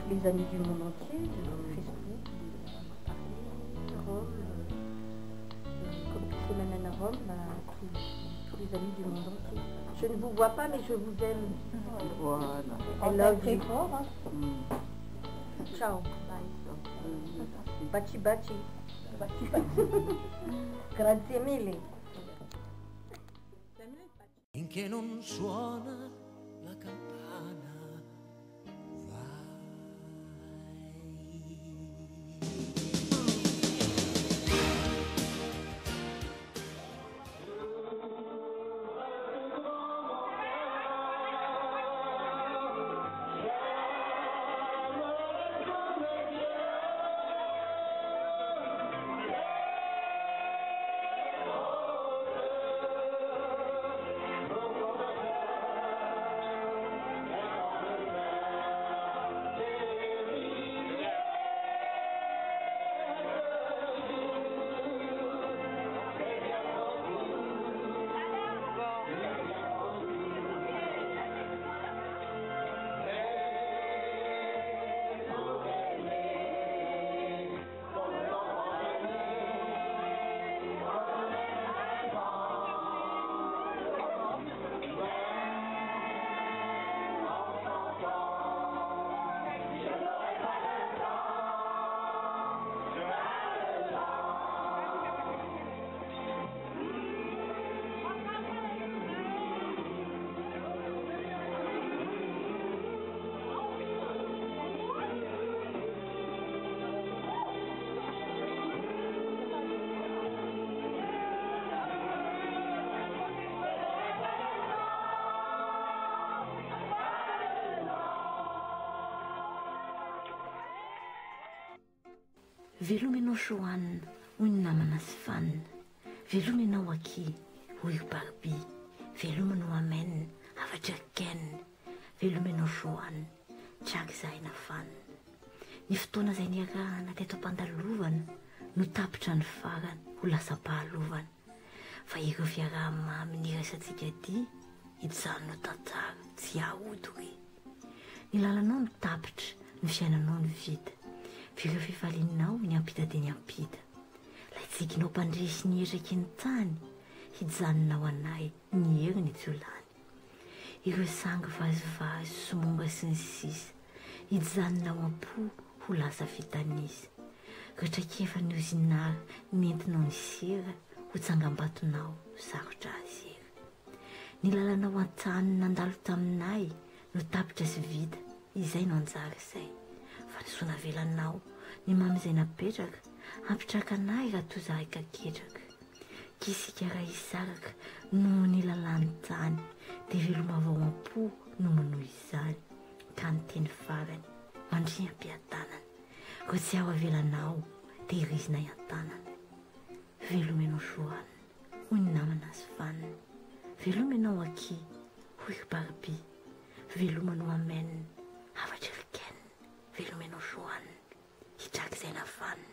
Les amis du monde entier, de Facebook, de Rome, comme toutes les semaines à Rome, tous les amis du monde entier. Je ne vous vois pas, mais je vous aime. Voilà. I love you. Ciao. Bye. Baci baci. Grazie mille. Finché non suona la campana, Veloma ianao Soanina, hoy ny namana sy fanina. Veloma ianao Aki, hoy Barbie. Veloma no Amen, avatra Ken. Veloma ianao Soanina, tsaky zahay na fanina. Ny fotoana izay niarahana teto am-pandalovana no tapitra ny farany ho lasa pahalovana. Fa ireo fiaraha-mamy nirasantsika ty, hijanona tantara tsy ahodory. Ny lalanao no tapitra, ny fiainanao no vita. Vireo fifalinao ny ampita dia ny ampita. Lay tsikinao mpandresy ny eraky ny tany, hijanonao anay ny heriny tsy olany. Ireo sangy vazivazy somonga sy ny sisa, hijanonao am-po ho lasa fitanisa. Rehetrakefa ny ozinary nentinao ny sera, ho tsangam-batonao sarotra azera. Ny lalanao an-trano nandalo taminay no tapitra sy vita, izay no anjara izay. Fa ny soana velanao ny mamy izay napetraka, ampitraka anay raha toy zahay kaketraka. Kisika raha isaraka no ny lalany tany, dia veloma avao am-po no manohy izany. Ka ny teny farany mandria am-piatanana, koa tsy ao avelanao dia hirizinay an-tanana. Veloma ianao Soanina, hoy ny namana sy fanina. veloma ianao aky hoy barbi, veloma no amen, hafatra rikene, veloma ianao soanina, hitraky izay nafana.